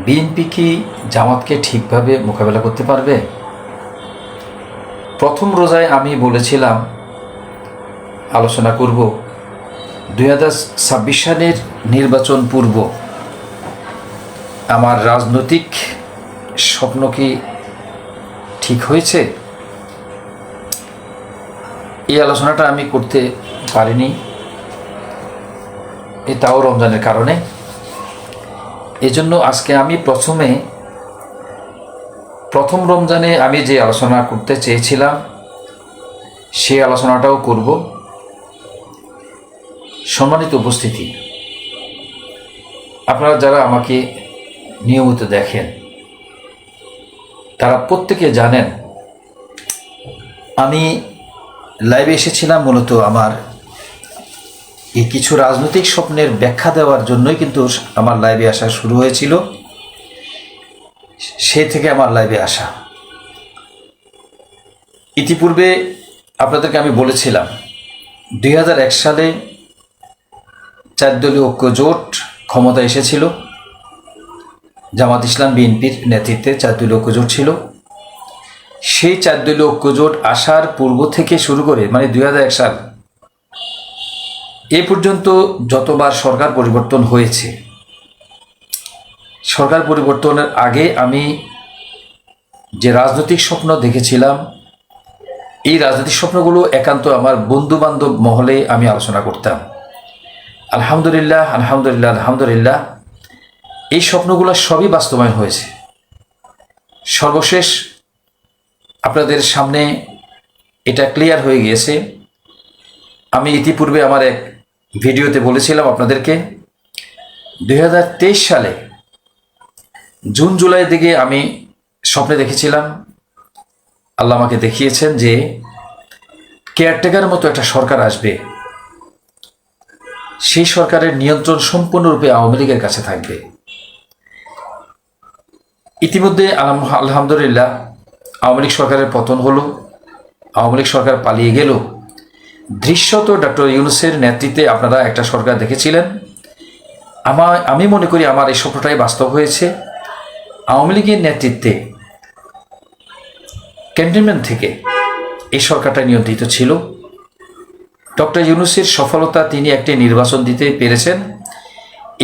BNP কি জামাতকে ঠিকভাবে মোকাবেলা করতে পারবে? প্রথম রোজায় আমি বলেছিলাম আলোচনা করব 2026 সালের নির্বাচন পূর্ব আমার রাজনৈতিক স্বপ্ন কি ঠিক হয়েছে। এই আলোচনাটা আমি করতে পারিনি, তাও রমজানের কারণে। এজন্য আজকে আমি প্রথম রমজানে আমি যে আলোচনা করতে চেয়েছিলাম সেই আলোচনাটাও করব। সম্মানিত উপস্থিতি, আপনারা যারা আমাকে নিয়মিত দেখেন তারা প্রত্যেকে জানেন আমি লাইভে এসেছিলাম মূলত আমার এই কিছু রাজনৈতিক স্বপ্নের ব্যাখ্যা দেওয়ার জন্যই কিন্তু আমার লাইভে আসা শুরু হয়েছিল। সে থেকে আমার লাইভে আসা। ইতিপূর্বে আপনাদেরকে আমি বলেছিলাম 2001 সালে 4 দলীয় ঐক্য জোট ক্ষমতা এসেছিল। জামাত ইসলাম বিএনপির নেতৃত্বে 4 দলীয় ঐক্য জোট ছিল। সেই 4 দলীয় ঐক্য জোট আসার পূর্ব থেকে শুরু করে মানে 2001 সাল এ পর্যন্ত যতবার সরকার পরিবর্তন হয়েছে, সরকার পরিবর্তনের আগে আমি যে রাজনৈতিক স্বপ্ন দেখেছিলাম এই রাজনৈতিক স্বপ্নগুলো একান্ত আমার বন্ধু বান্ধব মহলে আমি আলোচনা করতাম। আলহামদুলিল্লাহ আলহামদুলিল্লাহ আলহামদুলিল্লাহ এই স্বপ্নগুলো সবই বাস্তবায়ন হয়েছে। সর্বশেষ আপনাদের সামনে এটা ক্লিয়ার হয়ে গিয়েছে। আমি ইতিপূর্বে আমার এক ভিডিওতে বলেছিলাম আপনাদেরকে 2023 সালে জুন জুলাইয়ের দিকে আমি স্বপ্নে দেখেছিলাম, আল্লাহ আমাকে দেখিয়েছেন যে কেয়ারটেকার মতো একটা সরকার আসবে। সেই সরকারের নিয়ন্ত্রণ সম্পূর্ণরূপে আওয়ামী লীগের কাছে থাকবে। ইতিমধ্যে আলহামদুলিল্লাহ আওয়ামী লীগ সরকারের পতন হলো, আওয়ামী লীগ সরকার পালিয়ে গেল। দৃশ্যত ডক্টর ইউনূসের নেতৃত্বে আপনারা একটা সরকার দেখেছিলেন। আমি মনে করি আমার এই স্বপ্নটাই বাস্তব হয়েছে। আওয়ামী লীগের নেতৃত্বে ক্যান্টনমেন্ট থেকে এই সরকারটা নিয়ন্ত্রিত ছিল। ডক্টর ইউনূসের সফলতা, তিনি একটি নির্বাচন দিতে পেরেছেন।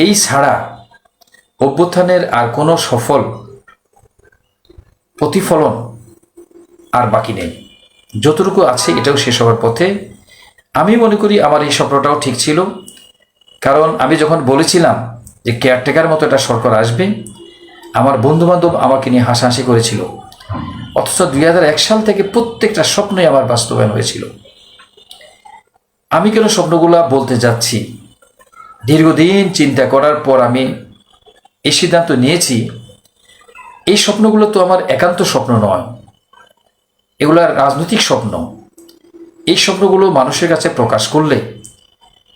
এই ছাড়া অভ্যুত্থানের আর কোনো সফল প্রতিফলন আর বাকি নেই। যতটুকু আছে এটাও শেষ হওয়ার পথে। আমি মনে করি আমার এই স্বপ্নটাও ঠিক ছিল, কারণ আমি যখন বলেছিলাম যে কেয়ারটেকার মতো একটা সরকার আসবে, আমার বন্ধুবান্ধব আমাকে নিয়ে হাসাহাসি করেছিল। অথচ 2001 সাল থেকে প্রত্যেকটা স্বপ্নই আমার বাস্তবায়ন হয়েছিল। আমি কেন স্বপ্নগুলো বলতে যাচ্ছি, দীর্ঘদিন চিন্তা করার পর আমি এই সিদ্ধান্ত নিয়েছি এই স্বপ্নগুলো তো আমার একান্ত স্বপ্ন নয়, এগুলো রাজনৈতিক স্বপ্ন। এই স্বপ্নগুলো মানুষের কাছে প্রকাশ করলে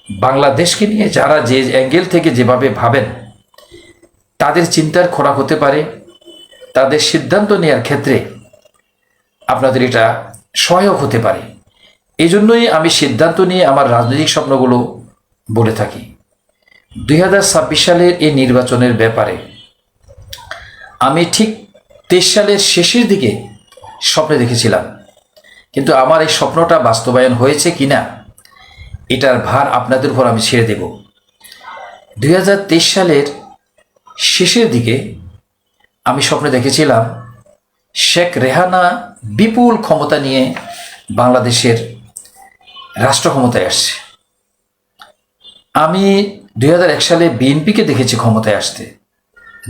বাংলাদেশকে নিয়ে যারা যে অ্যাঙ্গেল থেকে যেভাবে ভাবেন তাদের চিন্তার খোরাক হতে পারে, তাদের সিদ্ধান্ত নেওয়ার ক্ষেত্রে আপনাদের এটা সহায়ক হতে পারে। এই জন্যই আমি সিদ্ধান্ত নিয়ে আমার রাজনৈতিক স্বপ্নগুলো বলে থাকি। 2026 সালের এই নির্বাচনের ব্যাপারে আমি ঠিক 23 সালের শেষের দিকে স্বপ্নে দেখেছিলাম, কিন্তু আমার এই স্বপ্নটা বাস্তবায়ন হয়েছে কিনা এটার ভার আপনাদের উপর আমি ছেড়ে দেব। 2023 সালের শেষের দিকে আমি স্বপ্নে দেখেছিলাম শেখ রেহানা বিপুল ক্ষমতা নিয়ে বাংলাদেশের রাষ্ট্র ক্ষমতায় আসছে। আমি 2001 সালে বিএনপিকে দেখেছি ক্ষমতায় আসতে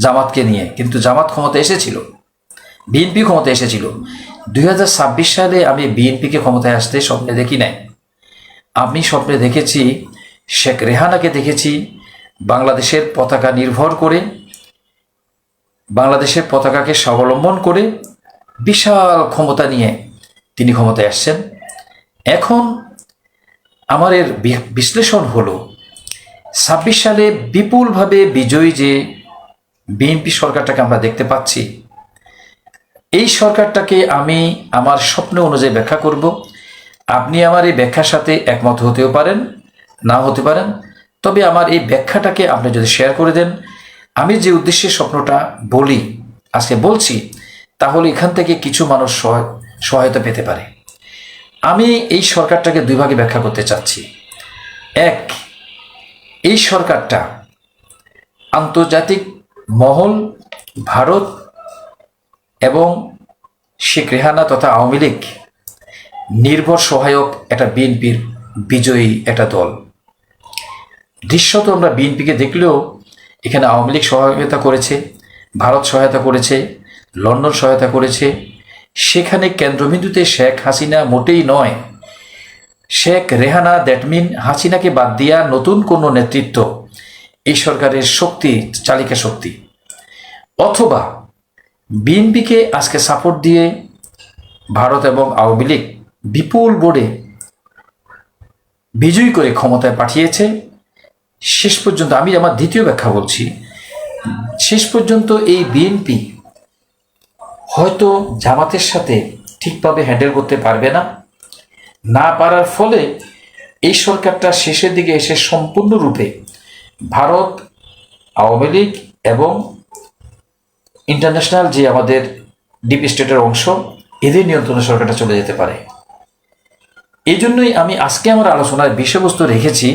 জামাতকে নিয়ে, কিন্তু জামাত ক্ষমতায় এসেছিল, বিএনপি ক্ষমতায় এসেছিল। 2026 সালে আমি বিএনপিকে ক্ষমতায় আসতে স্বপ্নে দেখি নাই। আমি স্বপ্নে দেখেছি শেখ রেহানাকে দেখেছি বাংলাদেশের পতাকা নির্ভর করে, বাংলাদেশের পতাকাকে স্বাবলম্বন করে বিশাল ক্ষমতা নিয়ে তিনি ক্ষমতায় আসছেন। এখন আমার এর বিশ্লেষণ হলো 26 সালে বিপুলভাবে বিজয়ী যে বিএনপি সরকারটাকে আমরা দেখতে পাচ্ছি, এই সরকারটাকে আমি আমার স্বপ্ন অনুযায়ী ব্যাখ্যা করব। আপনি আমার এই ব্যাখ্যার সাথে একমত হতেও পারেন, না হতে পারেন, তবে আমার এই ব্যাখ্যাটাকে আপনি যদি শেয়ার করে দেন আমি যে উদ্দেশ্যে স্বপ্নটা বলি আজকে বলছি, তাহলে এখান থেকে কিছু মানুষ সহায়তা পেতে পারে। আমি এই সরকারটাকে দুই ভাগে ব্যাখ্যা করতে চাচ্ছি। এক, এই সরকারটা আন্তর্জাতিক মহল, ভারত এবং শেখ রেহানা তথা আওয়ামী লীগ নির্ভর সহায়ক একটা বিএনপির বিজয়ী একটা দল। দৃশ্যত আমরা বিএনপিকে দেখলেও এখানে আওয়ামী লীগ সহায়তা করেছে, ভারত সহায়তা করেছে, লন্ডন সহায়তা করেছে। সেখানে কেন্দ্রবিন্দুতে শেখ হাসিনা মোটেই নয়। শেখ রেহানা, দ্যাট মিন হাসিনাকে বাদ দিয়া নতুন কোনো নেতৃত্ব এই সরকারের শক্তি, চালিকা শক্তি। অথবা বিএনপিকে আজকে সাপোর্ট দিয়ে ভারত এবং আওয়ামী লীগ বিপুল বোর্ডে বিজয়ী করে ক্ষমতায় পাঠিয়েছে। শেষ পর্যন্ত আমি আমার দ্বিতীয় ব্যাখ্যা বলছি, শেষ পর্যন্ত এই বিএনপি হয়তো জামাতের সাথে ঠিকভাবে হ্যান্ডেল করতে পারবে না। না পারার ফলে এই সরকারটা শেষের দিকে এসে সম্পূর্ণরূপে ভারত, আওয়ামী লীগ এবং ইন্টারন্যাশনাল যে আমাদের ডিপ স্টেটের অংশ, এদের নিয়ন্ত্রণে সরকারটা চলে যেতে পারে। এই জন্যই আমি আজকে আমার আলোচনার বিষয়বস্তু রেখেছি,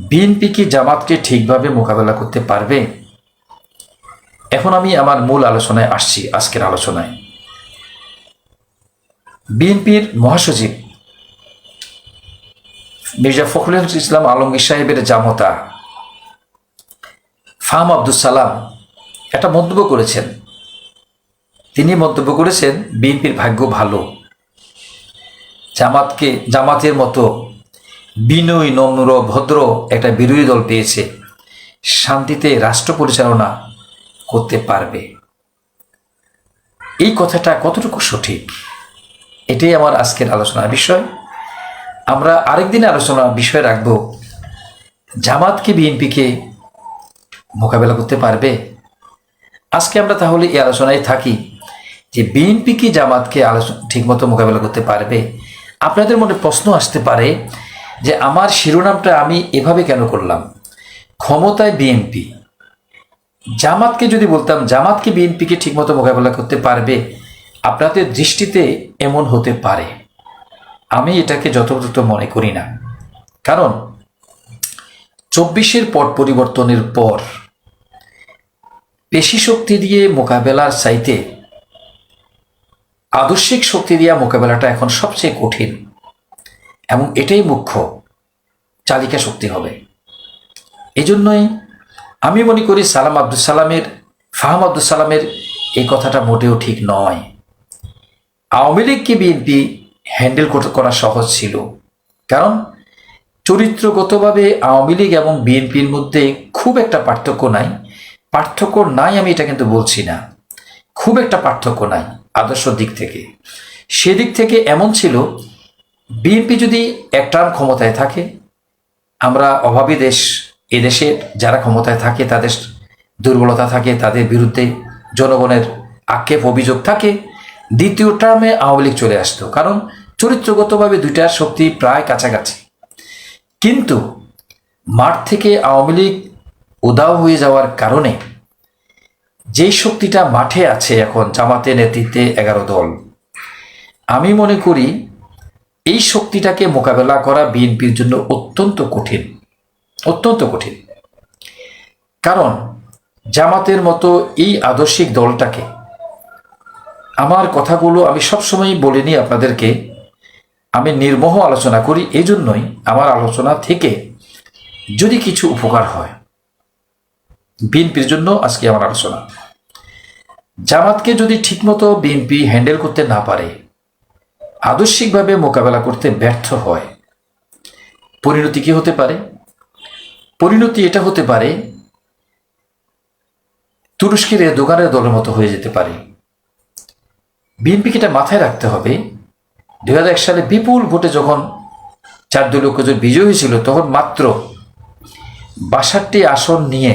বিএনপি কি জামাতকে ঠিকভাবে মোকাবেলা করতে পারবে? এখন আমি আমার মূল আলোচনায় আসছি। আজকের আলোচনায় বিএনপির মহাসচিব মির্জা ফখরুল ইসলাম আলমগীর সাহেবের জামতা ফাহাম আব্দুল সালাম একটা মন্তব্য করেছেন। তিনি মন্তব্য করেছেন, বিএনপির ভাগ্য ভালো, জামাতের মতো বিনয়ী, নম্র, ভদ্র একটা বিরোধী দল পেয়েছে, শান্তিতে রাষ্ট্র পরিচালনা করতে পারবে। এই কথাটা কতটুকু সঠিক, এটাই আমার আজকের আলোচনার বিষয়। আমরা আরেকদিন আলোচনার বিষয় রাখব, জামাতকে বিএনপিকে মোকাবেলা করতে পারবে। আজকে আমরা তাহলে এই আলোচনায় থাকি যে বিএনপি কি জামাতকে ঠিকমতো মোকাবেলা করতে পারবে। আপনাদের মনে প্রশ্ন আসতে পারে যে আমার শিরোনামটা আমি এভাবে কেন করলাম, ক্ষমতায় বিএনপি। জামাতকে যদি বলতাম জামাতকে বিএনপিকে ঠিকমতো মোকাবেলা করতে পারবে, আপনাদের দৃষ্টিতে এমন হতে পারে। আমি এটাকে যথাযথ মনে করি না। কারণ 24-এর পট পরিবর্তনের পর পেশি শক্তি দিয়ে মোকাবেলার চাইতে আদর্শিক শক্তি দিয়ে মোকাবেলাটা এখন সবচেয়ে কঠিন, এবং এটাই মুখ্য চালিকা শক্তি হবে। এজন্যই আমি মনে করি ফাহাম আব্দুল সালামের এই কথাটা মোটেও ঠিক নয়। আওয়ামী লীগকে বিএনপি হ্যান্ডেল করা সহজ ছিল, কারণ চরিত্রগতভাবে আওয়ামী লীগ এবং বিএনপির মধ্যে খুব একটা পার্থক্য নাই। পার্থক্য নাই আমি এটা কিন্তু বলছি না, খুব একটা পার্থক্য নাই আদর্শ দিক থেকে। সেদিক থেকে এমন ছিল, বিএনপি যদি এক টার্ম ক্ষমতায় থাকে, আমরা অভাবী দেশ, এদেশে যারা ক্ষমতায় থাকে তাদের দুর্বলতা থাকে, তাদের বিরুদ্ধে জনগণের আক্ষেপ অভিযোগ থাকে, দ্বিতীয় টার্মে আওয়ামী লীগ চলে আসতো, কারণ চরিত্রগতভাবে দুইটার শক্তি প্রায় কাছাকাছি। কিন্তু মাঠ থেকে আওয়ামী লীগ উদাও হয়ে যাওয়ার কারণে যেই শক্তিটা মাঠে আছে এখন জামাতের নেতৃত্বে 11 দল, আমি মনে করি এই শক্তিটাকে মোকাবেলা করা বিএনপির জন্য অত্যন্ত কঠিন, অত্যন্ত কঠিন। কারণ জামাতের মতো এই আদর্শিক দলটাকে, আমার কথাগুলো আমি সবসময় বলিনি আপনাদেরকে, আমি নির্মোহ আলোচনা করি। এই জন্যই আমার আলোচনা থেকে যদি কিছু উপকার হয় বিএনপির জন্য, আজকে আমার আলোচনা, জামাতকে যদি ঠিকমতো বিএনপি হ্যান্ডেল করতে না পারে, আদর্শিকভাবে মোকাবেলা করতে ব্যর্থ হয়, পরিণতি কি হতে পারে? পরিণতি এটা হতে পারে তুরস্কের দোকানের দলের মতো হয়ে যেতে পারে। বিএনপিকে এটা মাথায় রাখতে হবে। 2001 সালে বিপুল ভোটে যখন 4 দলীয় জোট বিজয়ী হয়েছিল, তখন মাত্র 62 আসন নিয়ে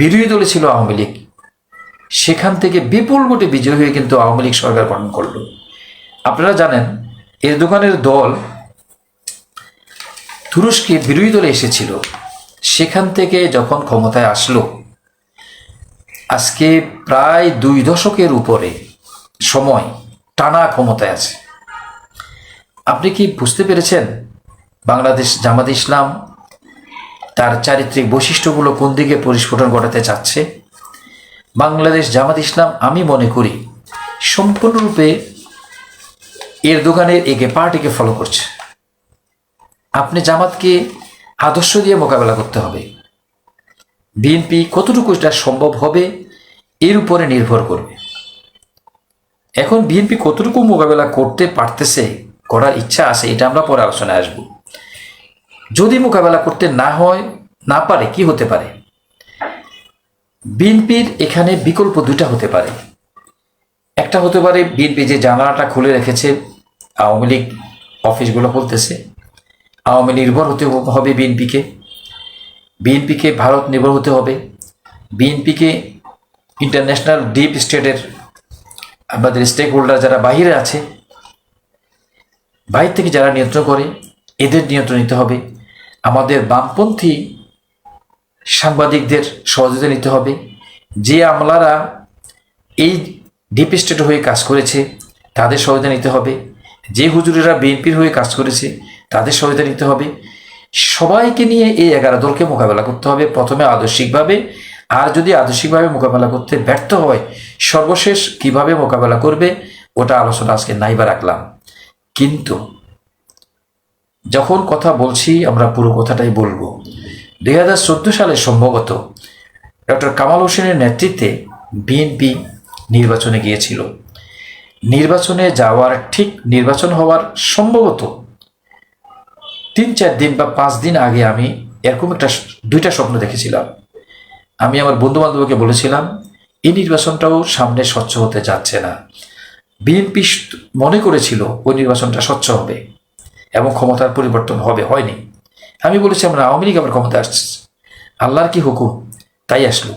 বিরোধী দলে ছিল আওয়ামী লীগ। সেখান থেকে বিপুল ভোটে বিজয়ী হয়ে কিন্তু আওয়ামী লীগ সরকার গঠন করল। আপনারা জানেন এর দোকানের দল তুরস্কে বিরোধী দলে এসেছিল, সেখান থেকে যখন ক্ষমতায় আসলো, আজকে প্রায় 2 দশকের উপরে সময় টানা ক্ষমতায় আছে। আপনি কি বুঝতে পেরেছেন বাংলাদেশ জামাত ইসলাম তার চারিত্রিক বৈশিষ্ট্যগুলো কোন দিকে পরিস্ফুটন ঘটাতে চাচ্ছে? বাংলাদেশ জামাত ইসলাম আমি মনে করি সম্পূর্ণরূপে এরদোগানের একে পার্টিকে ফলো করছে। আপনি জামাতকে আদর্শ দিয়ে মোকাবেলা করতে হবে। বিএনপি কতটুকু এটা সম্ভব হবে এর উপরে নির্ভর করবে। এখন বিএনপি কতটুকু মোকাবেলা করতে পারতেছে, করার ইচ্ছা আছে, এটা আমরা পরে আলোচনায় আসব। যদি মোকাবেলা করতে না পারে কি হতে পারে? বিএনপির এখানে বিকল্প দুইটা হতে পারে। একটা হতে পারে বিএনপি যে জানালাটা খুলে রেখেছে, আওয়ামী লীগ অফিসগুলো বলতেছে আওয়ামী নির্ভর হতে হবে, বিএনপিকে ভারত নির্ভর হতে হবে, বিএনপিকে ইন্টারন্যাশনাল ডিপ স্টেটের আমাদের স্টেক হোল্ডার যারা বাহিরে আছে, বাইরে থেকে যারা নিয়ন্ত্রণ করে, এদের নিয়ন্ত্রণ নিতে হবে। আমাদের বামপন্থী সাংবাদিকদের সহযোগিতা নিতে হবে। যে আমলারা এই ডিপ স্টেট হয়ে কাজ করেছে তাদের সহযোগিতা নিতে হবে। যে হুজুরেরা বিএনপির হয়ে কাজ করেছে তাদের সহযোগিতা নিতে হবে। সবাইকে নিয়ে এই 11 দলকে মোকাবেলা করতে হবে প্রথমে আদর্শিকভাবে। আর যদি আদর্শিকভাবে মোকাবেলা করতে ব্যর্থ হয়, সর্বশেষ কিভাবে মোকাবেলা করবে ওটা আলোচনা আজকে নাইবা রাখলাম। কিন্তু যখন কথা বলছি আমরা পুরো কথাটাই বলবো। 2014 সালে সম্ভবত ডক্টর কামাল হোসেনের নেতৃত্বে বিএনপি নির্বাচনে গিয়েছিল। নির্বাচনে যাওয়ার ঠিক নির্বাচন হওয়ার সম্ভবত 3-4 দিন বা 5 দিন আগে আমি এরকম দুইটা স্বপ্ন দেখেছিলাম। আমি আমার বন্ধু বান্ধবকে বলেছিলাম এই নির্বাচনটাও সামনে স্বচ্ছ হতে যাচ্ছে না। বিএনপি মনে করেছিল ওই নির্বাচনটা স্বচ্ছ হবে এবং ক্ষমতার পরিবর্তন হবে, হয়নি। আমি বলেছি আমরা আওয়ামী লীগ আবার ক্ষমতা আসছে, আল্লাহর কি হুকুম তাই আসলো।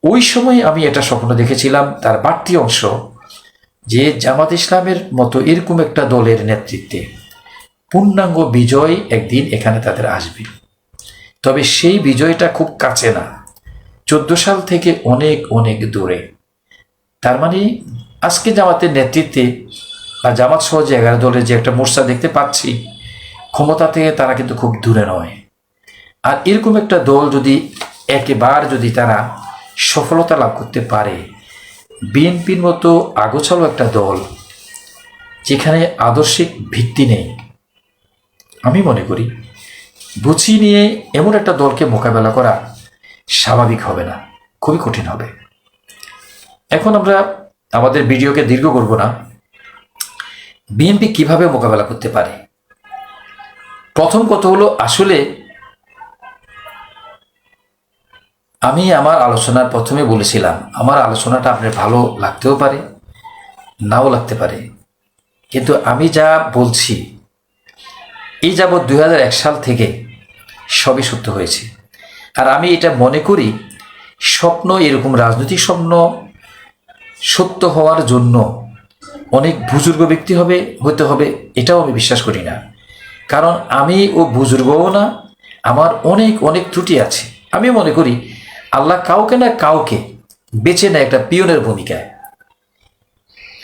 ওই সময় আমি এটা স্বপ্ন দেখেছিলাম তার বাড়তি অংশ যে জামাত ইসলামের মতো এরকম একটা দলের নেতৃত্বে পূর্ণাঙ্গ বিজয় একদিন এখানে তাদের আসবে। তবে সেই বিজয়টা খুব কাছে না, 14 সাল থেকে অনেক অনেক দূরে। তার মানে আজকে জামাতের নেতৃত্বে বা জামাত সহ যে 11 দলের যে একটা মোর্চা দেখতে পাচ্ছি, ক্ষমতা থেকে তারা কিন্তু খুব দূরে নয়। আর এরকম একটা দল যদি যদি তারা সফলতা লাভ করতে পারে, বিএনপির মতো আগোছালো একটা দল যেখানে আদর্শিক ভিত্তি নেই, আমি মনে করি বুঝিয়ে নিয়ে এমন একটা দলকে মোকাবেলা করা স্বাভাবিক হবে না, খুবই কঠিন হবে। এখন আমরা আমাদের ভিডিওকে দীর্ঘ করব না। বিএনপি কিভাবে মোকাবেলা করতে পারে? প্রথম কথা হলো, আসলে আমি আমার আলোচনার প্রথমে বলেছিলাম আমার আলোচনাটা আপনার ভালো লাগতেও পারে নাও লাগতে পারে, কিন্তু আমি যা বলছি এই যাবৎ 2001 সাল থেকে সবই সত্য হয়েছে। আর আমি এটা মনে করি স্বপ্ন, এরকম রাজনৈতিক স্বপ্ন সত্য হওয়ার জন্য অনেক বুজুর্গ ব্যক্তি হতে হবে, এটাও আমি বিশ্বাস করি না। কারণ আমি ও বুজুর্গও না, আমার অনেক অনেক ত্রুটি আছে। আমি মনে করি আল্লাহ কাউকে না কাউকে বেছে নেয় একটা পিয়নের ভূমিকায়।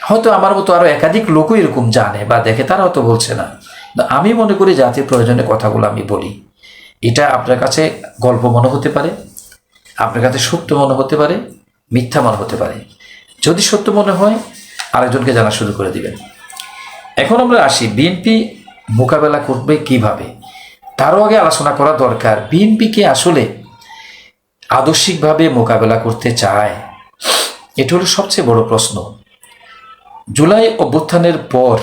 হয়তো আমার মতো আরো একাধিক লোকও এরকম জানে বা দেখে, তারা হয়তো বলছে না। আমি মনে করি জাতির প্রয়োজনে কথাগুলো আমি বলি। এটা আপনার কাছে গল্প মনে হতে পারে, আপনার কাছে সত্য মনে হতে পারে, মিথ্যা মনে হতে পারে। যদি সত্য মনে হয় আরেকজনকে জানা শুরু করে দিবেন। এখন আমরা আসি বিএনপি মোকাবেলা করবে কিভাবে, তারও আগে আলোচনা করা দরকার বিএনপিকে আসলে আদর্শিকভাবে মোকাবেলা করতে চায়। এটা হলো সবচেয়ে বড় প্রশ্ন। জুলাই অভ্যুত্থানের পর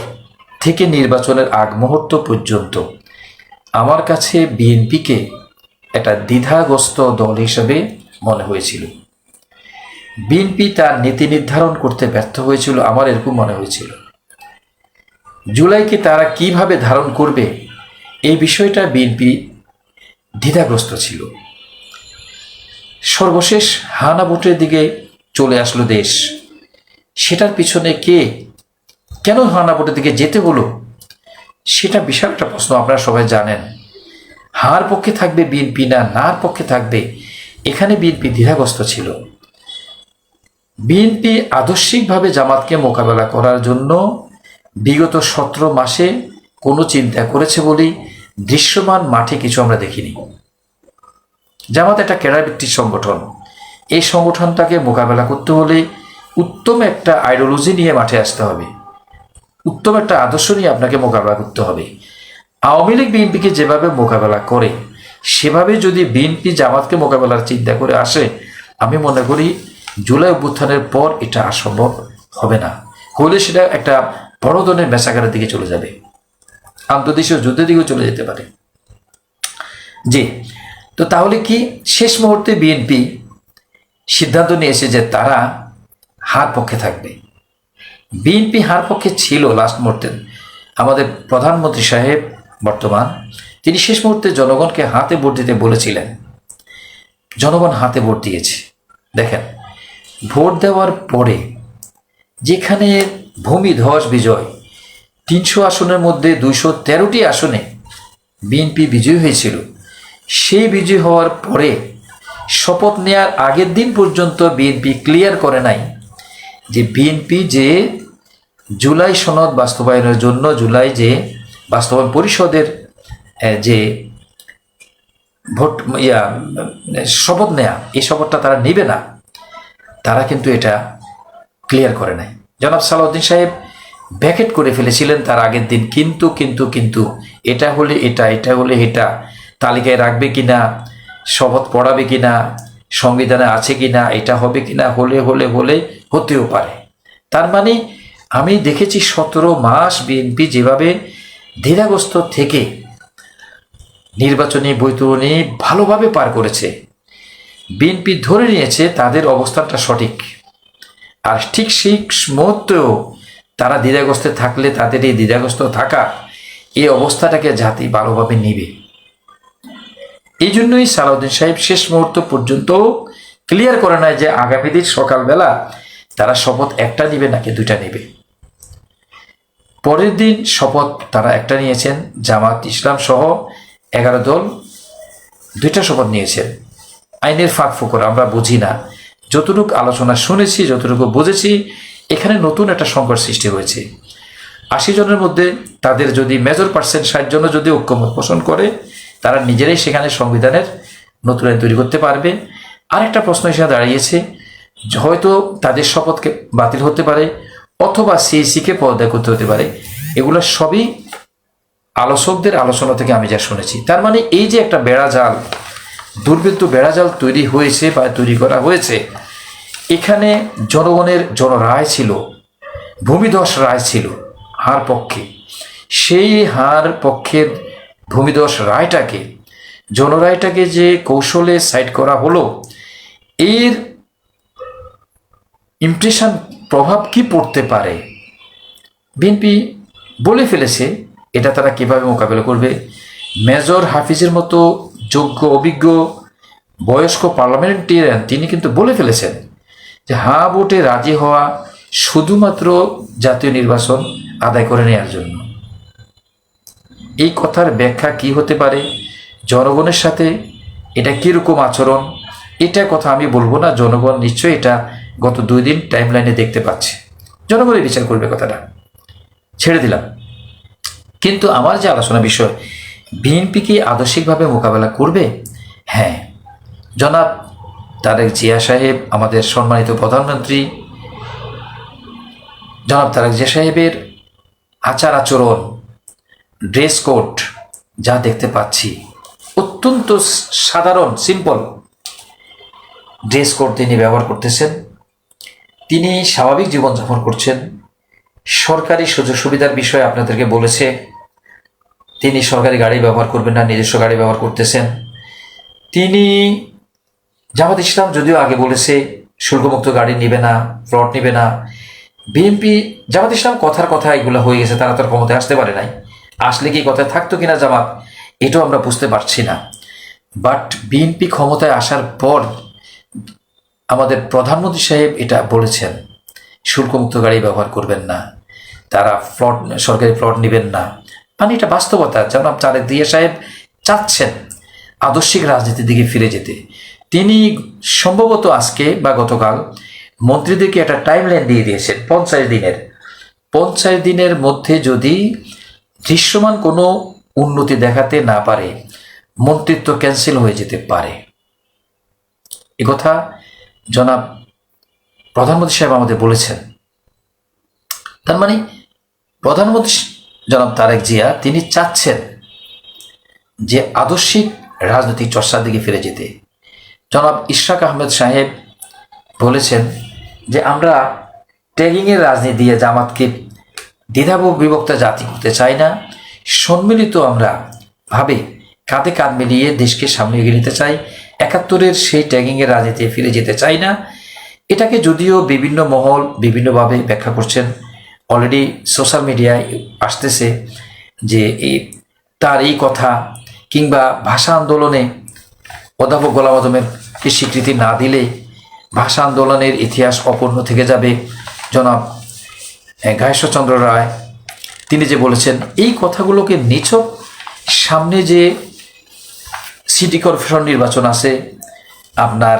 থেকে নির্বাচনের আগ মুহূর্ত পর্যন্ত আমার কাছে বিএনপিকে একটা দ্বিধাগ্রস্ত দল হিসেবে মনে হয়েছিল। বিএনপি তার নীতি নির্ধারণ করতে ব্যর্থ হয়েছিল, আমার এরকম মনে হয়েছিল। জুলাইকে তারা কিভাবে ধারণ করবে এই বিষয়টা বিএনপি দ্বিধাগ্রস্ত ছিল। সর্বশেষ হানা ভোটের দিকে চলে আসলো দেশ। সেটার পিছনে কেন হানা ভোটের দিকে যেতে হলো সেটা বিশাল একটা প্রশ্ন, আপনারা সবাই জানেন। হার পক্ষে থাকবে বিএনপি না নার পক্ষে থাকবে, এখানে বিএনপি দ্বিধাগ্রস্ত ছিল। বিএনপি আদর্শিকভাবে জামাতকে মোকাবেলা করার জন্য বিগত 17 মাসে কোনো চিন্তা করেছে বলেই দৃশ্যমান মাঠে কিছু আমরা দেখিনি। জামাত একটা ক্যাডারভিত্তিক সংগঠন, এই সংগঠনটাকে মোকাবেলা করতে হলে উত্তম একটা আইডিওলজি নিয়ে মাঠে আসতে হবে, উত্তম একটা আদর্শ নিয়ে আপনাকে মোকাবেলা করতে হবে। আওয়ামী লীগ বিএনপিকে যেভাবে মোকাবেলা করে সেভাবে যদি বিএনপি জামাতকে মোকাবেলার চিন্তা করে আসে, আমি মনে করি জুলাই অভ্যুত্থানের পর এটা অসম্ভব হবে না, হলে সেটা একটা বড় ধরনের মেসাকারের দিকে চলে যাবে, আন্তর্দেশীয় যুদ্ধের দিকেও চলে যেতে পারে। জি, তো তাহলে কি শেষ মুহূর্তে বিএনপি সিদ্ধান্ত নিয়েছে যে তারা হার পক্ষে থাকবে। বিএনপি হার পক্ষে ছিল লাস্ট মুহূর্তে। আমাদের প্রধানমন্ত্রী সাহেব বর্তমান, তিনি শেষ মুহূর্তে জনগণকে হাতে ভোট দিতে বলেছিলেন, জনগণ হাতে ভোট দিয়েছে। দেখেন, ভোট দেওয়ার পরে যেখানে ভূমিধস বিজয়, 300 আসনের মধ্যে 213টি আসনে বিএনপি বিজয়ী হয়েছিল, সেই বিজয়ী হওয়ার পরে শপথ নেওয়ার আগের দিন পর্যন্ত বিএনপি ক্লিয়ার করে নাই যে বিএনপি যে জুলাই সনদ বাস্তবায়নের জন্য জুলাই যে বাস্তবায়ন পরিষদের যে ভোট শপথ নেয়া, এই শপথটা তারা নেবে না, তারা কিন্তু এটা ক্লিয়ার করে নাই। জনাব সালাউদ্দিন সাহেব ব্যাকেট করে ফেলেছিলেন তার আগের দিন, কিন্তু কিন্তু কিন্তু এটা হলে এটা, এটা হলে এটা, তালিকায় রাখবে কিনা, শপথ পড়াবে কিনা, সংবিধানে আছে কিনা, এটা হবে কিনা, হলে হলে হলে হতেও পারে। তার মানে আমি দেখেছি 17 মাস বিএনপি যেভাবে দ্বিধাগ্রস্ত থেকে নির্বাচনী বৈতরণী ভালোভাবে পার করেছে। বিএনপি ধরে নিয়েছে তাদের অবস্থানটা সঠিক, আর ঠিক সেই মুহূর্তেও তারা দ্বিধাগ্রস্তে থাকলে তাদের এই দ্বিধাগ্রস্ত থাকা, এই অবস্থাটাকে জাতি ভালোভাবে নিবে। এই জন্যই সালাউদ্দিন সাহেব শেষ মুহূর্ত পর্যন্ত ক্লিয়ার করে নেয় যে আগামী দিন সকালবেলা তারা শপথ একটা নিবে নাকি 2টা নিবে। পরের দিন শপথ তারা একটা নিয়েছেন, জামাত ইসলাম সহ 11 দল 2টা শপথ নিয়েছেন। আইনের ফাঁক ফোকর আমরা বুঝি না, যতটুকু আলোচনা শুনেছি, যতটুকু বুঝেছি, এখানে নতুন একটা সংকট সৃষ্টি হয়েছে। 80 জনের মধ্যে তাদের যদি মেজর পার্সেন্ট 60 জন যদি ঐক্যমত পোষণ করে, তারা নিজেরাই সেখানে সংবিধানের নতুন আইন তৈরি করতে পারবে। আরেকটা প্রশ্ন হিসেবে দাঁড়িয়েছে, হয়তো তাদের শপথকে বাতিল হতে পারে, অথবা সিইসিকে পদত্যাগ করতে হতে পারে। এগুলো সবই আলোচকদের আলোচনা থেকে আমি যা শুনেছি। তার মানে এই যে একটা বেড়াজাল, দুর্বৃত্ত বেড়াজাল তৈরি হয়েছে বা তৈরি করা হয়েছে, এখানে জনগণের জনরায় ছিল, ভূমিধস রায় ছিল হার পক্ষে। সেই হার পক্ষের ভূমিধস রায়টাকে, জনরায়টাকে যে কৌশলে সাইড করা হলো, এর ইমপ্রেশন প্রভাব কি পড়তে পারে বিএনপি বলে ফেলেছে। এটা তারা কিভাবে মোকাবেলা করবে? মেজর হাফিজের মতো যোগ্য অভিজ্ঞ বয়স্ক পার্লামেন্টেরিয়ান তিনি কিন্তু বলে ফেলেছেন যে হ্যাঁ ভোটে রাজি হওয়া শুধুমাত্র জাতীয় নির্বাচন আদায় করে নেওয়ার জন্য। এই কথার ব্যাখ্যা কি হতে পারে, জনগণের সাথে এটা কীরকম আচরণ, এটা কথা আমি বলবো না, জনগণ নিশ্চয়ই এটা গত 2 দিন টাইম লাইনে দেখতে পাচ্ছে, জনগণই বিচার করবে, কথাটা ছেড়ে দিলাম। কিন্তু আমার যে আলোচনা বিষয়, বিএনপি কি আদর্শিকভাবে মোকাবেলা করবে? হ্যাঁ, জনাব তারেক জিয়া সাহেব, আমাদের সম্মানিত প্রধানমন্ত্রী জনাব তারেক জিয়া সাহেবের আচার আচরণ, ড্রেস কোড যা দেখতে পাচ্ছি, অত্যন্ত সাধারণ সিম্পল ড্রেস কোড তিনি ব্যবহার করতেছেন। তিনি স্বাভাবিক জীবনযাপন করছেন। সরকারি সুযোগ সুবিধার বিষয়ে আপনাদেরকে বলেছে তিনি সরকারি গাড়ি ব্যবহার করবেন না, নিজস্ব গাড়ি ব্যবহার করতেছেন। তিনি জামাত ইসলাম যদিও আগে বলেছে শুল্কমুক্ত গাড়ি নেবে না, প্লট নেবে না। বিএনপি, জামাত ইসলাম কথার কথা এগুলো হয়ে গেছে, তারা তার ক্ষমতায় আসতে পারে নাই। আসলে কি কথায় থাকতো কিনা জামাত, এটাও আমরা বুঝতে পারছি না। বাট বিএনপি ক্ষমতায় আসার পর আমাদের প্রধানমন্ত্রী সাহেব এটা বলেছেন শুল্কমুক্ত গাড়ি ব্যবহার করবেন না, তারা প্লট, সরকারি প্লট নেবেন না। মানে এটা বাস্তবতা। জনাব তারেক জিয়া সাহেব চাচ্ছেন আদর্শিক রাজনীতির দিকে ফিরে যেতে। তিনি সম্ভবত আজকে বা গতকাল মন্ত্রীদেরকে একটা টাইমলাইন দিয়ে দিয়েছেন 50 দিনের মধ্যে যদি দৃশ্যমান কোনো উন্নতি দেখাতে না পারে মন্ত্রিত্ব ক্যান্সেল হয়ে যেতে পারে। একথা জনাব প্রধানমন্ত্রী সাহেব আমাদের বলেছেন। তার মানে প্রধানমন্ত্রী জনাব তারেক জিয়া তিনি চাচ্ছেন যে আদর্শিক রাজনৈতিক চর্চার দিকে ফিরে যেতে। জনাব ইশরাক আহমেদ সাহেব বলেছেন যে আমরা ট্যাগিংয়ের রাজনীতি দিয়ে জামাতকে দ্বিধাবিভক্ত জাতি করতে চাই না, সম্মিলিত আমরা ভাবে কাঁধে কাঁধ মিলিয়ে দেশকে সামনে এগিয়ে নিতে চাই, 71-এর সেই ট্যাগিংয়ের রাজনীতি ফিরে যেতে চাই না। এটাকে যদিও বিভিন্ন মহল বিভিন্নভাবে ব্যাখ্যা করছেন, অলরেডি সোশ্যাল মিডিয়ায় আসতেছে যে তার এই কথা কিংবা ভাষা আন্দোলনে অধ্যাপক গোলাম আজমেরকে স্বীকৃতি না দিলে ভাষা আন্দোলনের ইতিহাস অপূর্ণ থেকে যাবে। জনাব গায়েশ্বরচন্দ্র রায় তিনি যে বলেছেন এই কথাগুলোকে নিছক সামনে যে সিটি কর্পোরেশন নির্বাচন আছে, আপনার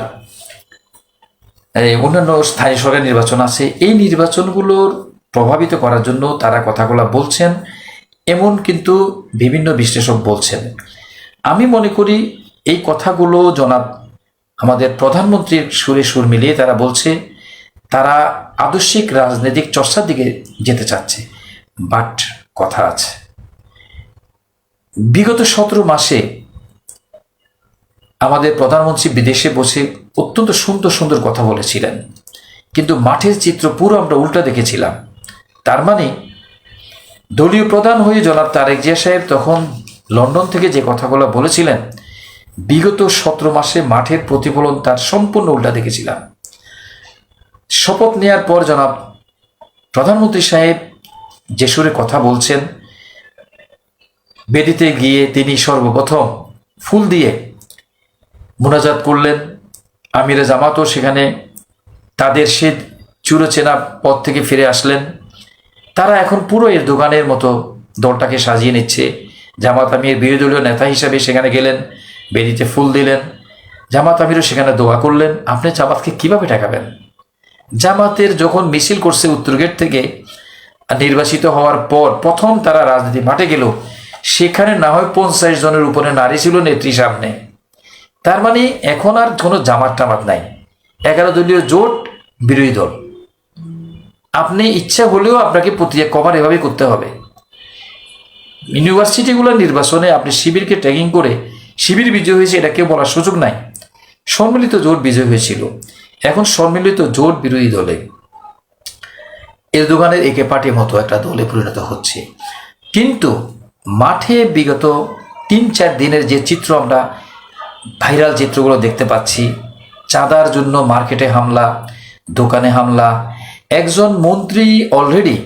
অন্যান্য স্থানীয় সরকার নির্বাচন আছে, এই নির্বাচনগুলোর প্রভাবিত করার জন্য তারা কথাগুলো বলছেন এমন কিন্তু বিভিন্ন বিশ্লেষক বলছেন। আমি মনে করি এই কথাগুলো জনাব আমাদের প্রধানমন্ত্রীর সুরে সুর মিলিয়ে তারা বলছে তারা আদর্শিক রাজনৈতিক চর্চার দিকে যেতে চাচ্ছে। বাট কথা আছে, বিগত 17 মাসে আমাদের প্রধানমন্ত্রী বিদেশে বসে অত্যন্ত সুন্দর সুন্দর কথা বলেছিলেন, কিন্তু মাঠের চিত্র পুরো আমরা উল্টা দেখেছিলাম। তার মানে দলীয় প্রধান হয়ে জনাব তারেক জিয়া সাহেব তখন লন্ডন থেকে যে কথাগুলো বলেছিলেন বিগত 17 মাসে মাঠের প্রতিফলন তার সম্পূর্ণ উল্টা দেখেছিলাম। শপথ নেয়ার পর জনাব প্রধানমন্ত্রী সাহেব যে সুরে কথা বলছেন, বেদিতে গিয়ে তিনি সর্বপ্রথম ফুল দিয়ে মুনাজাত করলেন। আমিরে জামাতও সেখানে তাদের সে চিরচেনা পথ থেকে ফিরে আসলেন। তারা এখন পুরো এর দোকানের মতো দলটাকে সাজিয়ে নিচ্ছে। জামাত আমির বিরোধী দলীয় নেতা হিসাবে সেখানে গেলেন, বেদিতে ফুল দিলেন, জামাত আমিরও সেখানে দোয়া করলেন। আপনি জামাতকে কিভাবে ঠেকাবেন? জামাতের যখন মিছিল করছে উত্তর গেট থেকে নির্বাচিত হওয়ার পর প্রথম তারা রাজনীতি মাঠে গেল, সেখানে না হয় 50 জনের উপরে নারী ছিল নেত্রী সামনে। তার মানে এখন আর কোনো জামাত টামাত নাই, 11 দলীয় জোট, বিরোধী দল। আপনি ইচ্ছা হলেও আপনাকে প্রতিক্রিয়া কভার এভাবে করতে হবে। ইউনিভার্সিটিগুলোর নির্বাচনে আপনি শিবিরকে ট্যাগিং করে শিবির বিজয় হয়েছে এটা কেউ বলার সুযোগ নাই। সম্মিলিত জোট বিজয় হয়েছিল, এখন সম্মিলিত জোট বিরোধী দলে এরদোগানের একে পার্টির মতো একটা দলে পরিণত হচ্ছে। কিন্তু মাঠে বিগত 3-4 দিনের যে চিত্র আমরা ভাইরাল চিত্রগুলো দেখতে পাচ্ছি, চাঁদার জন্য মার্কেটে হামলা, দোকানে হামলা, একজন মন্ত্রী অলরেডি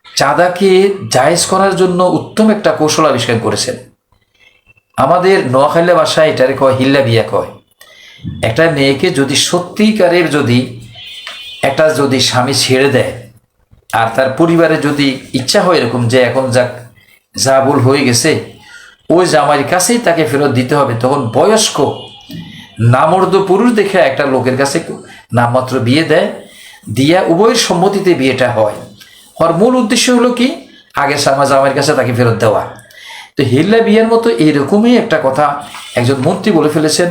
চাঁদাকে জায়েজ করার জন্য উত্তম একটা কৌশল আবিষ্কার করেছেন। আমাদের নোয়াখালী ভাষায় এটারে কয় হিল্লা বিয়া কয়। একটা মেয়েকে যদি সত্যিকারের যদি স্বামী ছেড়ে দেয় আর তার পরিবারে যদি ইচ্ছা হয় এরকম যে এখন যা ভুল হয়ে গেছে ওই জামাইয়ের কাছেই তাকে ফেরত দিতে হবে, তখন বয়স্ক নামর্দ পুরুষ দেখে একটা লোকের কাছে নামমাত্র বিয়ে দেয়, দিয়া উভয়ের সম্মতিতে বিয়েটা হয়। হওয়ার মূল উদ্দেশ্য হলো কি, আগে জামাইয়ের কাছে তাকে ফেরত দেওয়া। তো হিল্লা বিয়ের মতো এইরকমই একটা কথা একজন মন্ত্রী বলে ফেলেছেন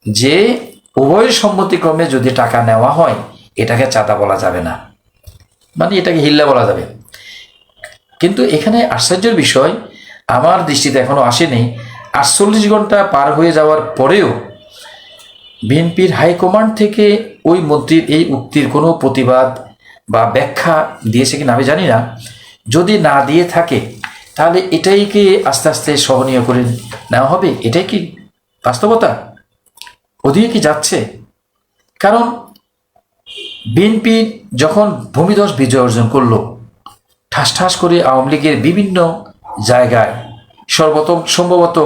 যে উভয়ের সম্মতিক্রমে যদি টাকা নেওয়া হয় এটাকে চাঁদা বলা যাবে না, মানে এটাকে হিল্লা বলা যাবে। কিন্তু এখানে আশ্চর্যের বিষয় আমার দৃষ্টিতে এখনো আসেনি, 48 ঘন্টা পার হয়ে যাওয়ার পরেও বিএনপির হাইকমান্ড থেকে ওই মন্ত্রীর এই উক্তির কোনো প্রতিবাদ বা ব্যাখ্যা দিয়েছে কিনা আমি জানি না। যদি না দিয়ে থাকে তাহলে এটাই কি আস্তে আস্তে সহনীয় করে নেওয়া হবে? এটাই কি বাস্তবতা? ওদিকে কি যাচ্ছে? কারণ বিএনপি যখন ভূমিধস বিজয় অর্জন করলো, ঠাস ঠাস করে আওয়ামী লীগের বিভিন্ন জায়গায় সম্ভবত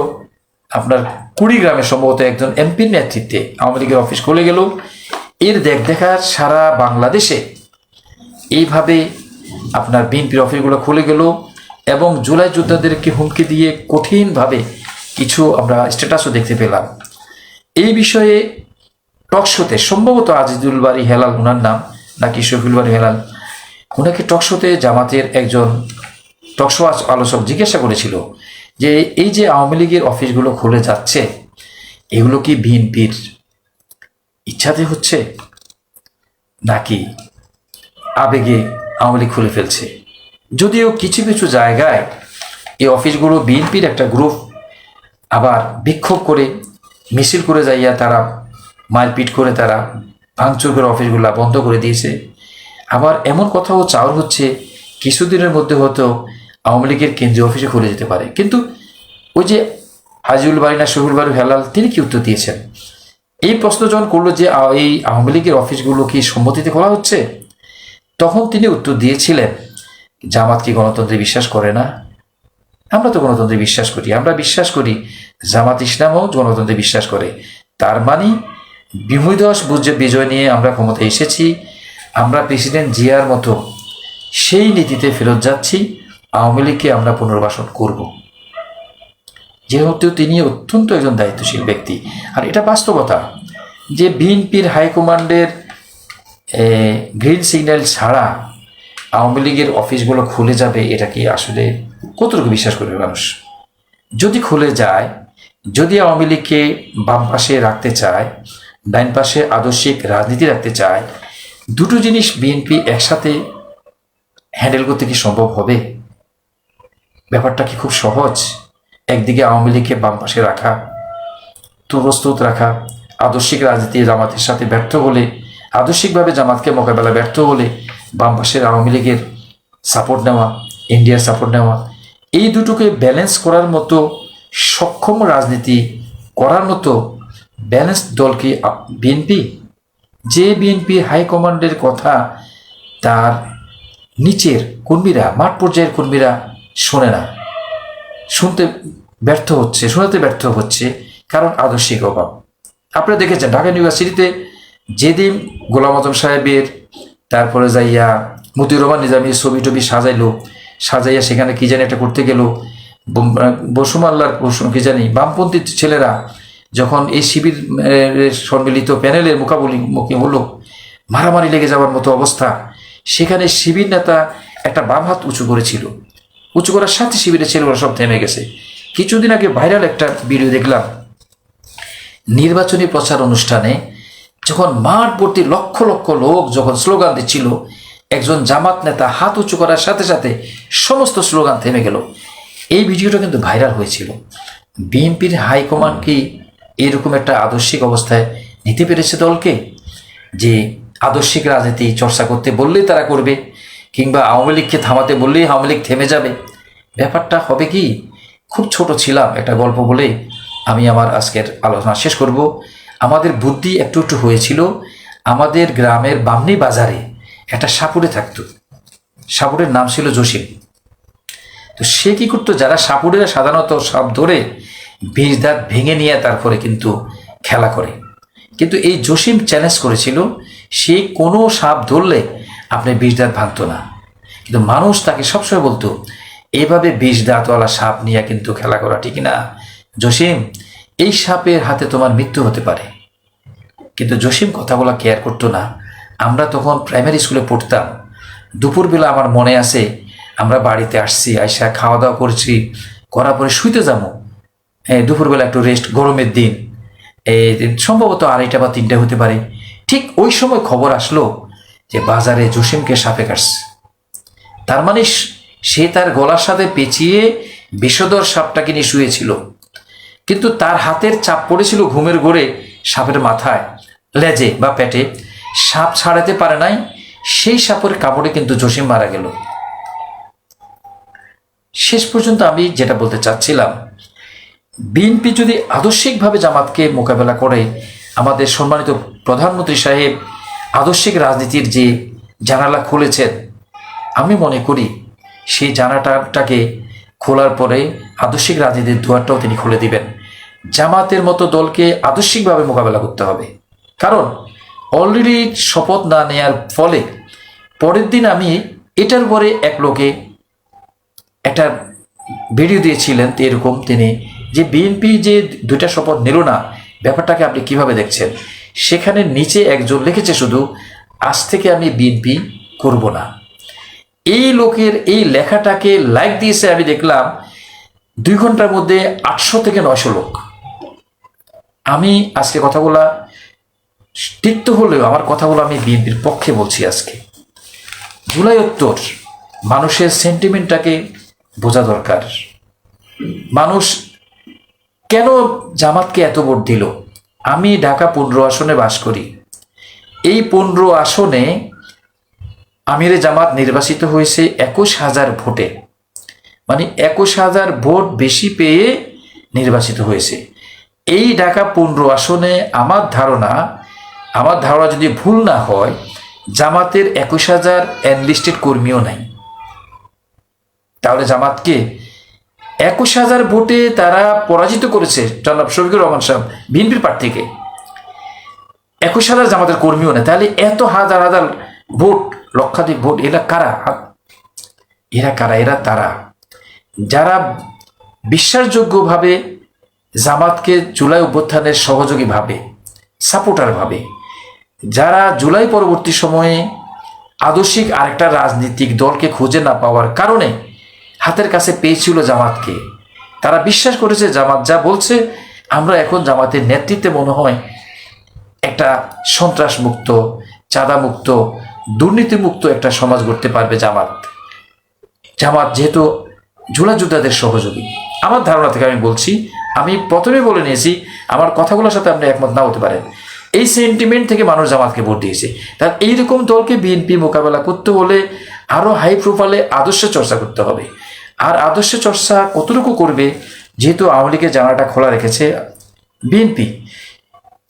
আপনার কুড়িগ্রামে সম্ভবত একজন এমপির নেতৃত্বে আওয়ামী লীগের অফিস খুলে গেল। এর দেখার সারা বাংলাদেশে এইভাবে আপনার বিএনপির অফিসগুলো খুলে গেল এবং জুলাই যোদ্ধাদেরকে হুমকি দিয়ে কঠিনভাবে কিছু আমরা স্ট্যাটাসও দেখতে পেলাম। এই বিষয়ে টকশোতে সম্ভবত আজিজুল বারী হেলাল ওনার নাম, নাকি শফিউল বারী হেলাল, ওনাকে টকশোতে জামাতের একজন টকশো আলোচক জিজ্ঞাসা করেছিল যে এই যে আওয়ামী লীগের অফিসগুলো খুলে যাচ্ছে, এগুলো কি বিএনপির ইচ্ছাতে হচ্ছে নাকি আবেগে আওয়ামী লীগ খুলে ফেলছে? যদিও কিছু কিছু জায়গায় এই অফিসগুলো বিএনপির একটা গ্রুপ আবার বিক্ষোভ করে মিছিল করে যাইয়া তারা মারপিট করে তারা ভাঙচুর করে অফিসগুলো বন্ধ করে দিয়েছে। আবার এমন কথাও চাওয়া হচ্ছে কিছুদিনের মধ্যে হয়তো আওয়ামী লীগের কেন্দ্রীয় অফিসে খুলে যেতে পারে। কিন্তু ওই যে আজিজুল বারী না শফিউল বারী হেলাল, তিনি কি উত্তর দিয়েছেন? এই প্রশ্ন যখন করলো যে এই আওয়ামী লীগের অফিসগুলো কি সম্মতিতে খোলা হচ্ছে, তখন তিনি উত্তর দিয়েছিলেন, জামাত কি গণতন্ত্রে বিশ্বাস করে না? আমরা তো গণতন্ত্রে বিশ্বাস করি, আমরা বিশ্বাস করি জামাত ইসলামও গণতন্ত্রে বিশ্বাস করে। তার মানে বিমুদস বিজয় নিয়ে আমরা ক্ষমতায় এসেছি, আমরা প্রেসিডেন্ট জিয়ার মতো সেই নীতিতে ফেরত যাচ্ছি, আওয়ামী লীগকে আমরা পুনর্বাসন করব। যেহেতু তিনি অত্যন্ত একজন দায়িত্বশীল ব্যক্তি, আর এটা বাস্তবতা যে বিএনপির হাইকমান্ডের গ্রিন সিগন্যাল ছাড়া আওয়ামী লীগের অফিসগুলো খুলে যাবে, এটা কি আসলে কতটুকু বিশ্বাস করবে মানুষ? যদি খুলে যায়, যদি আওয়ামী লীগকে বাম পাশে রাখতে চায়, ডাইন পাশে আদর্শিক রাজনীতি রাখতে চায়, দুটো জিনিস বিএনপি একসাথে হ্যান্ডেল করতে কি সম্ভব হবে? ব্যাপারটা কি খুব সহজ? একদিকে আওয়ামী লীগকে বাম পাশে রাখা, প্রস্তুত রাখা, আদর্শিক রাজনীতি জামাতের সাথে ব্যর্থ হলে, আদর্শিকভাবে জামাতকে মোকাবেলা ব্যর্থ হলে বাম পাশের আওয়ামী লীগের সাপোর্ট নেওয়া, ইন্ডিয়ার সাপোর্ট নেওয়া, এই দুটোকে ব্যালেন্স করার মতো সক্ষম রাজনীতি করার মতো ব্যালেন্স দল কি বিএনপি? যে বিএনপি হাইকমান্ডের কথা তার নিচের কর্মীরা, মাঠ পর্যায়ের কর্মীরা শোনে না, শুনতে ব্যর্থ হচ্ছে, শোনাতে ব্যর্থ হচ্ছে, কারণ আদর্শিক অভাব। আপনারা দেখেছেন ঢাকা ইউনিভার্সিটিতে যেদিন গোলাম আজম সাহেবের, তারপরে যাইয়া মতিউর রহমান নিজামীর ছবি টবি সাজাইয়া সেখানে কি জানি একটা করতে গেল, বসুমাল্লার কি জানি বামপন্থী ছেলেরা যখন এই শিবির সম্মিলিত প্যানেলের মুখোমুখি হলো, মারামারি লেগে যাওয়ার মতো অবস্থা, সেখানে শিবির নেতা একটা বাম হাত উঁচু করেছিল, উঁচু করার সাথে শিবিরের ছেলেগুলো সব থেমে গেছে। কিছুদিন আগে ভাইরাল একটা ভিডিও দেখলাম, নির্বাচনী প্রচার অনুষ্ঠানে যখন মাঠ ভর্তি লক্ষ লক্ষ লোক যখন স্লোগান দিচ্ছিল, একজন জামাত নেতা হাত উঁচু করার সাথে সাথে সমস্ত স্লোগান থেমে গেল। এই ভিডিওটা কিন্তু ভাইরাল হয়েছিল। বিএনপির হাইকমান্ড কি এরকম একটা আদর্শিক অবস্থায় নিতে পেরেছে দলকে, যে আদর্শিক রাজনীতি চর্চা করতে বললেই তারা করবে, কিংবা আওয়ামী লীগকে থামাতে বললেই আওয়ামী লীগ থেমে যাবে? ব্যাপারটা হবে কি? খুব ছোট ছিলাম, একটা গল্প বলে আমি আমার আজকের আলোচনা শেষ করব। আমাদের বুদ্ধি একটু একটু হয়েছিল। আমাদের গ্রামের বামনি বাজারে একটা সাপুড়ে থাকতো, সাপুড়ের নাম ছিল জসিম। তো সে কি করতো, যারা সাপুড়েরা সাধারণত সাপ ধরে বিষ দাঁত ভেঙে নিয়ে তারপরে কিন্তু খেলা করে, কিন্তু এই জসিম চ্যালেঞ্জ করেছিল, সে কোনো সাপ ধরলে আপনি বিষ দাঁত ভাঙতো না, কিন্তু মানুষ তাকে সবসময় বলতো এইভাবে বিষ দাঁতওয়ালা সাপ নিয়ে কিন্তু খেলা করা ঠিক না জসিম, এই সাপের হাতে তোমার মৃত্যু হতে পারে। কিন্তু জসিম কথাগুলো কেয়ার করতো না। আমরা তখন প্রাইমারি স্কুলে পড়তাম, দুপুরবেলা আমার মনে আছে, আমরা বাড়িতে আসছি, আইসা খাওয়া দাওয়া করছি, করার পরে শুইতে যাবো, দুপুরবেলা একটু রেস্ট, গরমের দিন, সম্ভবত 2:30 বা 3টা হতে পারে। ঠিক ওই সময় খবর আসলো যে বাজারে জসিমকে সাপে কাটছে। তার মানে সে তার গলার সাথে পেঁচিয়ে বিষধর সাপটাকে নিয়ে শুয়েছিল, কিন্তু তার হাতের চাপ পড়েছিল ঘুমের ঘোরে সাপের মাথায়, লেজে বা পেটে। সাপ ছাড়াতে পারে নাই, সেই সাপের কামড়ে কিন্তু জসিম মারা গেল। শেষ পর্যন্ত আমি যেটা বলতে চাচ্ছিলাম, বিএনপি যদি আদর্শিকভাবে জামাতকে মোকাবেলা করে, আমাদের সম্মানিত প্রধানমন্ত্রী সাহেব আদর্শিক রাজনীতির যে জানালা খুলেছেন, আমি মনে করি সেই জানালাটাকে খোলার পরে আদর্শিক রাজনীতির দুয়ারটাও তিনি খুলে দিবেন। জামাতের মতো দলকে আদর্শিকভাবে মোকাবেলা করতে হবে, কারণ অলরেডি শপথ না নেয়ার ফলে পরের দিন আমি এটার পরে এক লোকে একটা ভিডিও দিয়েছিলেন, এরকম তিনি যে বিএনপি যে দুইটা শপথ নিল না, ব্যাপারটাকে আপনি কিভাবে দেখছেন? সেখানে নিচে একজন লিখেছে শুধু, আজ থেকে আমি বিএনপি করব না। এই লোকের এই লেখাটাকে লাইক দিয়েছে আমি দেখলাম 2 ঘন্টার মধ্যে 800 থেকে 900 লোক। আমি আজকে কথাগুলো তিক্ত হলেও আমার কথাগুলো আমি বিএনপির পক্ষে বলছি। আজকে জুলাই উত্তর মানুষের সেন্টিমেন্টটাকে বোঝা দরকার। মানুষ কেন জামাতকে এত ভোট দিল? আমি ঢাকা 15 আসনে বাস করি। এই 15 আসনে আমিরে জামাত নির্বাচিত হয়েছে 21,000 ভোটে, মানে 21,000 ভোট বেশি পেয়ে নির্বাচিত হয়েছে। এই ঢাকা 15 আসনে আমার ধারণা যদি ভুল না হয়, জামাতের 21,000 এনলিস্টেড কর্মীও নাই। তাহলে জামাতকে 21,000 ভোটে তারা পরাজিত করেছে জনাব শফিকুর রহমান সাহেব বিএনপির প্রার্থীকে। 21,000 জামাতের কর্মীও নেই। তাহলে এত হাজার হাজার ভোট, লক্ষাধিক ভোট, এরা কারা? এরা তারা যারা বিশ্বাসযোগ্যভাবে জামাতকে জুলাই অভ্যুত্থানের সহযোগী ভাবে, সাপোর্টার ভাবে, যারা জুলাই পরবর্তী সময়ে আদর্শিক আরেকটা রাজনৈতিক দলকে খুঁজে না পাওয়ার কারণে হাতের কাছে পেয়েছিল জামাতকে। তারা বিশ্বাস করেছে জামাত যা বলছে, আমরা এখন জামাতের নেতৃত্বে মনে হয় একটা সন্ত্রাসমুক্ত, চাঁদামুক্ত, দুর্নীতিমুক্ত একটা সমাজ গড়তে পারবে জামাত যেহেতু জুলাই যোদ্ধাদের সহযোগী। আমার ধারণা থেকে আমি বলছি, আমি প্রথমে বলে নিয়েছি, আমার কথাগুলোর সাথে আপনি একমত না হতে পারেন। এই সেন্টিমেন্ট থেকে মানুষ জামাতকে ভোট দিয়েছে। তার এইরকম দলকে বিএনপি মোকাবেলা করতে হলে আরও হাই প্রোফাইলে আদর্শ চর্চা করতে হবে। আর আদর্শ চর্চা কতটুকু করবে, যেহেতু আওয়ামী লীগের জানালাটা খোলা রেখেছে বিএনপি,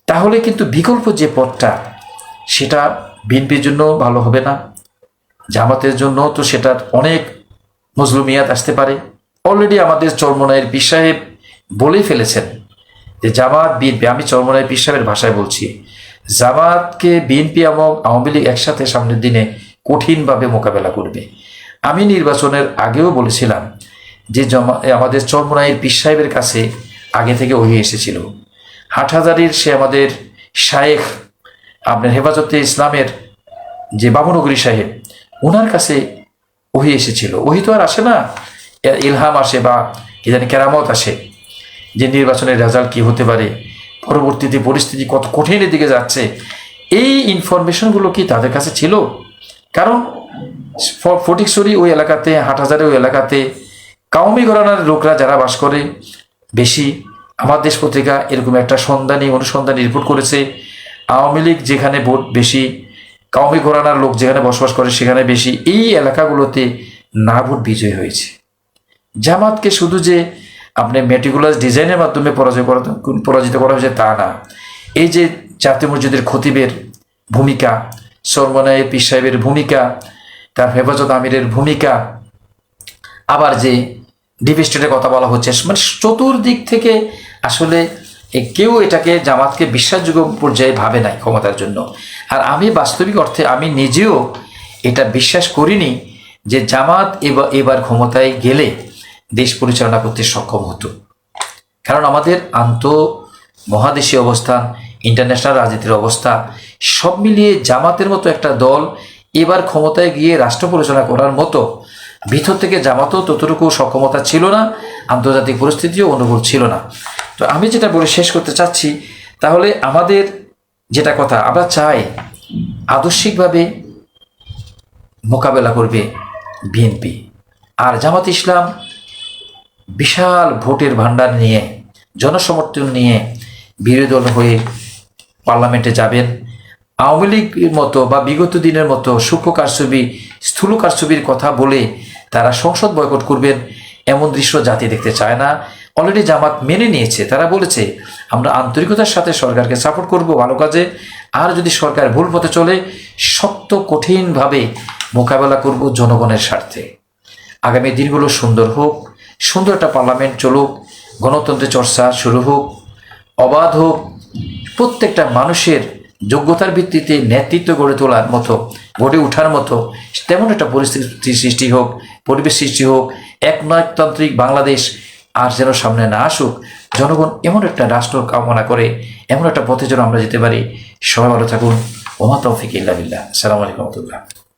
তাহলে কিন্তু বিকল্প যে পথটা, সেটা বিএনপির জন্য ভালো হবে না, জামাতের জন্য তো সেটার অনেক মজলুমিয়াত আসতে পারে। অলরেডি আমাদের চরমনাইয়ের পীর সাহেব বলেই ফেলেছেন যে জামাত বিএনপি, আমি চরমনাইয়ের পীর সাহেবের ভাষায় বলছি, জামাতকে বিএনপি এবং আওয়ামী লীগ একসাথে সামনের দিনে কঠিনভাবে মোকাবেলা করবে। আমি নির্বাচনের আগেও বলেছিলাম যে আমাদের চরমনাইয়ের পীর সাহেবের কাছে আগে থেকে ওহি এসেছিল। হাটহাজারির সে আমাদের শায়েখ, আপনার হেফাজতে ইসলামের যে বাবুনগরী সাহেব, ওনার কাছে ওহি এসেছিল। ওহি তো আর আসে না, ইলহাম আসে বা কি জানি কেরামত আসে যে নির্বাচনের রেজাল্ট কি হতে পারে, পরবর্তীতে পরিস্থিতি কত কঠিনের দিকে যাচ্ছে। এই ইনফরমেশনগুলো কি তাদের কাছে ছিল? কারণ ফটিকছড়ি ওই এলাকাতে, হাটহাজারি ওই এলাকাতে কাউমি ঘরানার লোকরা যারা বাস করে বেশি। আমার দেশ পত্রিকা এরকম একটা অনুসন্ধানী রিপোর্ট করেছে, আওয়ামী লীগ যেখানে ভোট বেশি, কাউমি ঘরানার লোক যেখানে বসবাস করে সেখানে বেশি। এই এলাকাগুলোতে না ভোট বিজয় হয়েছে। জামাতকে শুধু যে আপনি মেটিকুলাস ডিজাইনের মাধ্যমে পরাজিত করা হয়েছে তা না। এই যে জাতীয় মসজিদের খতিবের ভূমিকা, চরমনাইয়ের পীর সাহেবের ভূমিকা, তার হেফাজত আমিরের ভূমিকা, আবার যে ডিপ স্টেটের কথা বলা হচ্ছে, মানে চতুর্দিক থেকে আসলে কেউ এটাকে জামাতকে বিশ্বাসযোগ্য পর্যায়ে ভাবে নাই ক্ষমতার জন্য। আর আমি বাস্তবিক অর্থে আমি নিজেও এটা বিশ্বাস করিনি যে জামাত এবার ক্ষমতায় গেলে দেশ পরিচালনা করতে সক্ষম হতো। কারণ আমাদের মহাদেশীয় অবস্থান, ইন্টারন্যাশনাল রাজনীতির অবস্থা সব মিলিয়ে জামাতের মতো একটা দল এবার ক্ষমতায় গিয়ে রাষ্ট্র পরিচালনা করার মতো ভিতর থেকে জামাতও ততটুকু সক্ষমতা ছিল না, আন্তর্জাতিক পরিস্থিতিও অনুকূল ছিল না। তো আমি যেটা বলে শেষ করতে চাচ্ছি, তাহলে আমাদের যেটা কথা, আমরা চাই আদর্শিকভাবে মোকাবেলা করবে বিএনপি। আর জামাত ইসলাম বিশাল ভোটের ভান্ডার নিয়ে, জনসমর্থন নিয়ে বিরোধী দল হয়ে পার্লামেন্টে যাবেন। আওয়ামী লীগের মতো বা বিগত দিনের মতো সূক্ষ্ম কারচুপি, স্থূল কারচুপির কথা বলে তারা সংসদ বয়কট করবেন, এমন দৃশ্য জাতি দেখতে চায় না। অলরেডি জামাত মেনে নিয়েছে, তারা বলেছে আমরা আন্তরিকতার সাথে সরকারকে সাপোর্ট করব ভালো কাজে, আর যদি সরকার ভুল পথে চলে শক্ত কঠিনভাবে মোকাবেলা করব জনগণের স্বার্থে। আগামী দিনগুলো সুন্দর হোক, সুন্দর একটা পার্লামেন্ট চলুক, গণতন্ত্রের চর্চা শুরু হোক, অবাধ হোক, প্রত্যেকটা মানুষের যোগ্যতার ভিত্তিতে নেতৃত্ব গড়ে ওঠার মতো তেমন একটা পরিস্থিতি সৃষ্টি হোক, পরিবেশ সৃষ্টি হোক, একনায়কতান্ত্রিক বাংলাদেশ আর যেন সামনে না আসুক। জনগণ এমন একটা রাষ্ট্র কামনা করে, এমন একটা পথে যেন আমরা যেতে পারি। সবাই ভালো থাকুন। ওমা তৌফিক ইল্লা বিল্লাহ। আসসালামু আলাইকুম ওয়া রাহমাতুল্লাহ।